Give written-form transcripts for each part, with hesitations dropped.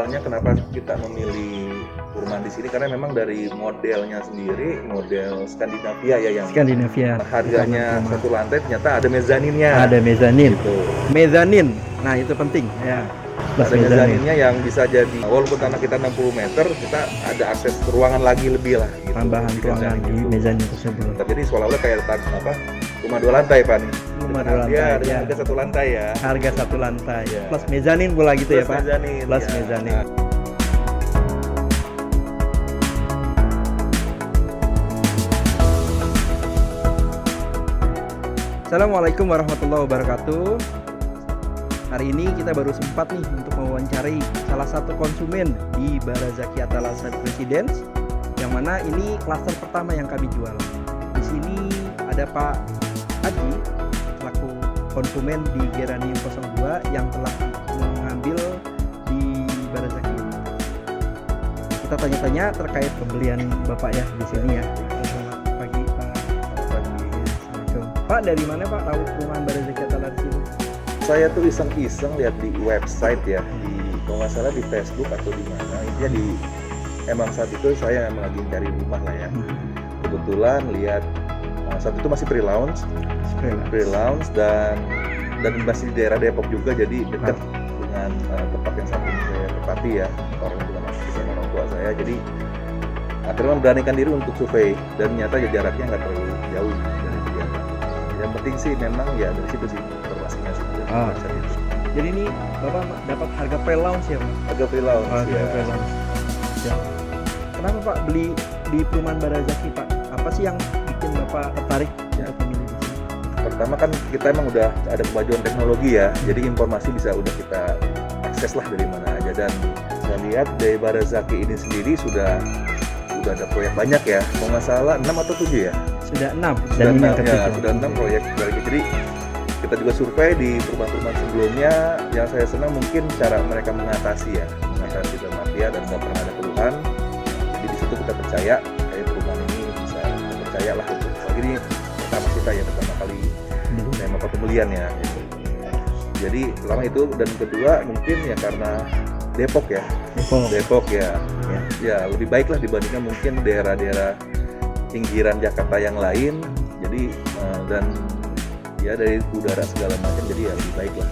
awalnya kenapa kita memilih perumahan di sini karena memang dari modelnya sendiri model Skandinavia ya yang Skandinavia. harganya satu lantai ternyata ada mezaninnya. Ada mezanin. Gitu. Mezanin. Nah, itu penting ya. Plus Ada mezaninnya yang bisa jadi walaupun tanah kita 60 meter kita ada akses ruangan lagi lebih lah gitu. Tambahan Di ruangan di mezanin itu. mezanin tersebut. Jadi seolah-olah kayak rumah 2 lantai Pak nih. Rumah 2 Dia lantai ada ya. harga 1 lantai ya. Harga 1 lantai. Ya. Plus mezanin pula gitu ya, Plus Pak. mezanin. Plus ya. mezanin. Nah, Assalamualaikum warahmatullahi wabarakatuh. Hari ini kita baru sempat nih untuk mewawancarai salah satu konsumen di Barazaki Atalasa Residence, yang mana ini klaster pertama yang kami jual. Di sini ada Pak Adi selaku konsumen di Geranium 02 yang telah mengambil di Barazaki ini. Kita tanya-tanya terkait pembelian Bapak ya di sini ya. Selamat pagi Pak. Assalamualaikum. Pak, dari mana Pak tahu perumahan Barazaki Atalasa ini? saya tuh iseng-iseng lihat di website ya, kalau nggak salah di Facebook atau di mana, intinya emang saat itu saya emang lagi cari rumah lah ya. Kebetulan lihat saat itu masih pre-launch dan masih di daerah Depok juga, jadi dekat dengan tempat yang saat ini saya tepati ya, orang juga masih sama orang tua saya, jadi akhirnya memberanikan diri untuk survei dan ternyata jaraknya nggak terlalu jauh dari kegiatan. Yang penting sih memang ya dari situ sih informasinya sih. Jadi ini Bapak dapat harga pre-launch ya Pak? Harga pre-launch ya. Pre-launch. Ya. Kenapa Pak beli di perumahan Barazaki Pak? Apa sih yang bikin Bapak tertarik untuk memilih di sini? Pertama kan kita emang udah ada kemajuan teknologi ya, jadi informasi bisa udah kita akses lah dari mana aja, dan saya lihat dari Barazaki ini sendiri sudah ada proyek banyak ya, kalau nggak salah 6 atau 7 ya? Sudah 6 Sudah dan ini 6 yang ya, ketiga. sudah 6 proyek dari jadi kita juga survei di perumahan-perumahan sebelumnya. Yang saya senang mungkin cara mereka mengatasi dalam artian dan nggak pernah ada keluhan, jadi di situ kita percaya perumahan ini bisa percaya lah untuk ini pertama kita ya, pertama kali tema pembelian ya gitu. Jadi pertama itu, dan kedua mungkin ya karena Depok ya lebih baik lah dibandingkan mungkin daerah-daerah pinggiran Jakarta yang lain. Jadi dan ya dari udara segala macam, jadi ya lebih baik lah.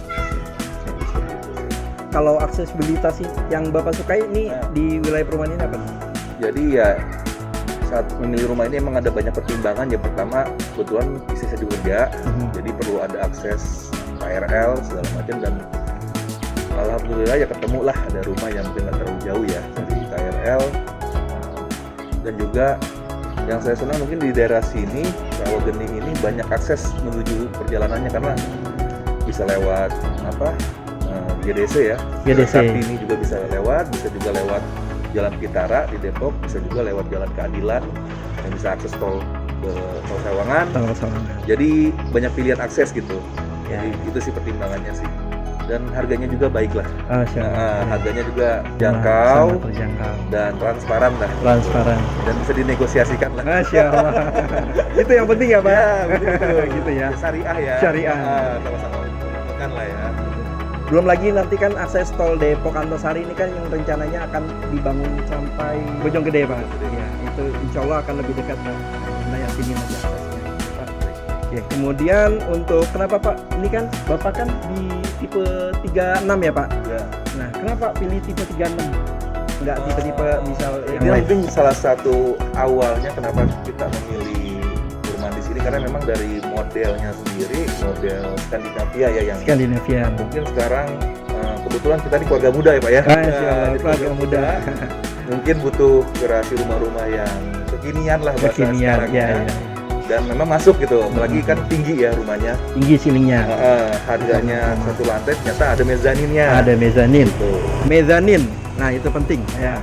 Kalau aksesibilitas yang Bapak sukai ini di wilayah perumahan ini apa? Jadi ya saat memilih rumah ini emang ada banyak pertimbangan. Yang pertama kebetulan istri saya juga kerja, jadi perlu ada akses KRL segala macam, dan alhamdulillah ya ketemu lah ada rumah yang mungkin nggak terlalu jauh ya dari KRL. Dan juga yang saya senang mungkin di daerah sini Rawagening ini banyak akses menuju perjalanannya, karena bisa lewat GDC ya, Kartini juga bisa juga lewat Jalan Pitara di Depok, bisa juga lewat Jalan Keadilan yang bisa akses tol ke Tol Sawangan. Jadi banyak pilihan akses gitu. Jadi itu sih pertimbangannya sih. Dan harganya juga baik lah. Harganya juga jangkau dan transparan lah. Dan bisa dinegosiasikan lah. Masya Allah. Itu yang penting ya Pak? Ya, betul. Gitu ya. Syariah ya. Sama-sama menguntungkan lah ya. Belum lagi nanti kan akses tol Depok Antasari ini kan yang rencananya akan dibangun sampai Bojonggede Pak. Ya, itu insya Allah akan lebih dekat Pak. Wilayah sini nanti aksesnya. Pak. Ya, kemudian untuk kenapa Pak? Ini kan Bapak kan di tipe 36 ya Pak? Ya. Nah, kenapa pilih tipe 36? Enggak tipe-tipe misal yang Ini lain? mungkin salah satu awalnya kenapa kita memilih perumahan di sini karena memang dari modelnya sendiri model Skandinavia ya, yang Skandinavia. mungkin sekarang kebetulan kita ini keluarga muda ya Pak ya. Jadi keluarga muda. Mungkin butuh kreasi rumah-rumah yang kekinian lah bahasa sekarang ya. Dan memang masuk gitu, apalagi kan tinggi ya rumahnya, Tinggi ceilingnya. harganya satu lantai ternyata ada mezaninnya. Ada mezanin. Gitu. Mezanin. Nah, itu penting ya.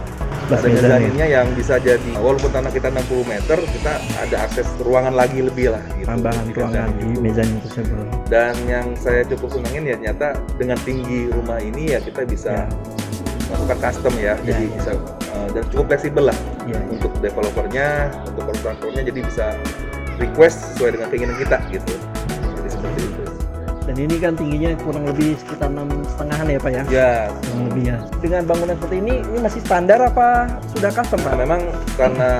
Ada mezaninnya yang bisa jadi walaupun tanah kita 60 meter kita ada akses ruangan lagi lebih lah gitu. Tambahan ruangan di mezanin tersebut. Dan yang saya cukup senangin ya ternyata dengan tinggi rumah ini ya kita bisa melakukan custom ya, jadi bisa dan cukup fleksibel lah untuk developernya, untuk kontraktornya, jadi bisa request sesuai dengan keinginan kita gitu. Jadi seperti itu. Dan ini kan tingginya kurang lebih sekitar 6,5-an ya Pak ya? Ya, Kurang lebih ya. Dengan bangunan seperti ini masih standar apa sudah custom Pak? nah, memang karena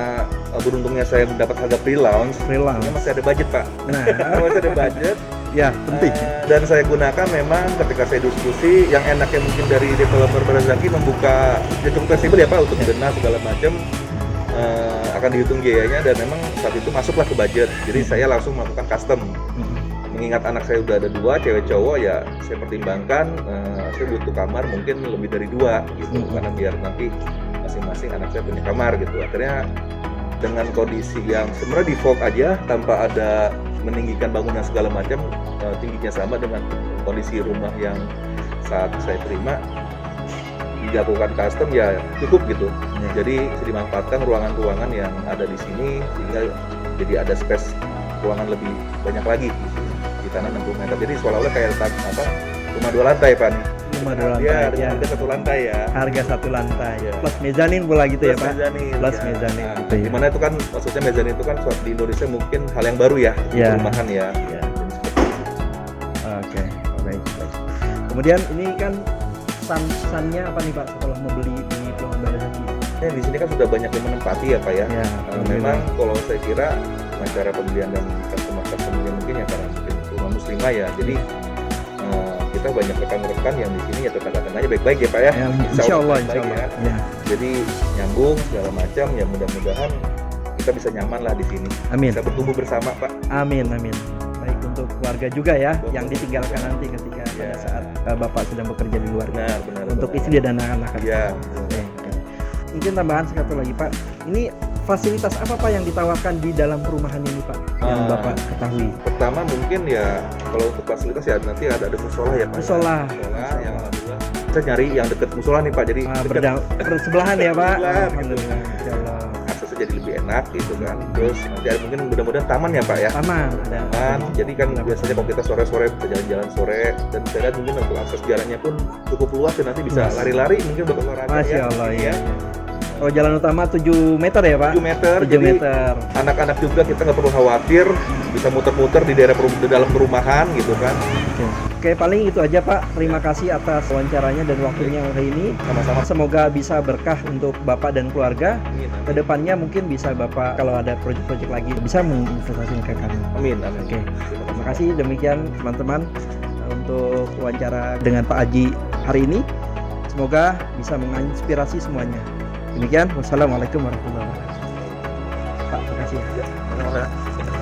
beruntungnya saya mendapat harga pre-launch, Freelance. ini masih ada budget Pak. Nah, Masih ada budget. ya penting. Dan saya gunakan memang ketika saya diskusi, yang enaknya mungkin dari developer Barazaki membuka, ya cukup fleksibel ya Pak untuk dana segala macam, akan dihitung biayanya dan memang saat itu masuklah ke budget. Jadi saya langsung melakukan custom. Mengingat anak saya udah ada 2, cewek cowok, ya saya pertimbangkan saya butuh kamar mungkin lebih dari 2 gitu, karena biar nanti masing-masing anak saya punya kamar gitu. Akhirnya dengan kondisi yang sebenarnya default aja tanpa ada meninggikan bangunan segala macam, tingginya sama dengan kondisi rumah yang saat saya terima, dilakukan custom ya cukup gitu. Jadi bisa dimanfaatkan ruangan-ruangan yang ada di sini sehingga jadi ada space ruangan lebih banyak lagi di tanah 60 meter. Jadi seolah-olah kayak rumah 2 lantai Pak nih. Rumah 2 lantai. Ya, Ya. harga 1 lantai ya. Harga 1 lantai. Ya. Plus mezanin pula gitu ya Pak? Mezanin, Plus ya. mezanin. Nah, Gitu ya. dimana itu kan maksudnya mezanin itu kan suatu di Indonesia mungkin hal yang baru ya, di Ya. perumahan ya. Ya. Oke, baik. Kemudian ini kan pesannya apa nih Pak setelah membeli di Perumahan Barazaki? Ya, di sini kan sudah banyak yang menempati ya Pak ya. Ya, Memang kalau saya kira cara pembelian dan customer-customernya mungkin ya karena mungkin rumah muslimah ya. Jadi kita banyak rekan-rekan yang di sini ya tetangga-tetangganya baik-baik ya Pak ya. Ya, Insya insya Allah, baik-baik insya Allah. ya. Ya. Jadi nyambung segala macam ya, mudah-mudahan kita bisa nyaman lah di sini. Amin. Bisa bertumbuh bersama Pak. Amin, amin. Baik untuk keluarga juga ya, yang ditinggalkan nanti ketika pada Ya. saat Bapak sedang bekerja di luar. Benar. Untuk benar. istri dan anak-anak. Ya. Oke. Mungkin tambahan satu lagi Pak. Ini fasilitas apa Pak yang ditawarkan di dalam perumahan ini Pak? Yang Bapak ketahui. Pertama mungkin ya kalau untuk fasilitas ya nanti ada musola ya Pak. Musola. Musola yang alhamdulillah. Saya nyari yang dekat musola nih Pak. Jadi dekat, Bersebelahan ya Pak. Bersebelahan, Alhamdulillah. Insya Allah. aksesnya jadi lebih enak gitu kan. Terus nanti ada mungkin mudah-mudahan taman ya Pak ya. Taman ada. Taman. Jadi kan biasanya kalau kita sore-sore bisa jalan-jalan sore, dan saya lihat mungkin untuk akses jalannya pun cukup luas dan nanti bisa Luas. lari-lari mungkin buat olahraga Masya ya. Allah ya. ya. Oh jalan utama 7 meter ya Pak? 7 meter. 7 jadi meter. anak-anak juga kita nggak perlu khawatir bisa muter-muter di daerah di dalam perumahan gitu kan. Oke, paling itu aja Pak. Terima kasih atas wawancaranya dan waktunya hari ini. Sama-sama. Semoga bisa berkah untuk Bapak dan keluarga. Amin. Kedepannya mungkin bisa Bapak kalau ada proyek-proyek lagi bisa menginvestasikan ke kami. Amin. Oke, terima kasih. Demikian teman-teman untuk wawancara dengan Pak Haji hari ini. Semoga bisa menginspirasi semuanya. Demikian, wassalamualaikum warahmatullahi wabarakatuh. Pak, terima kasih. Ya, sama-sama.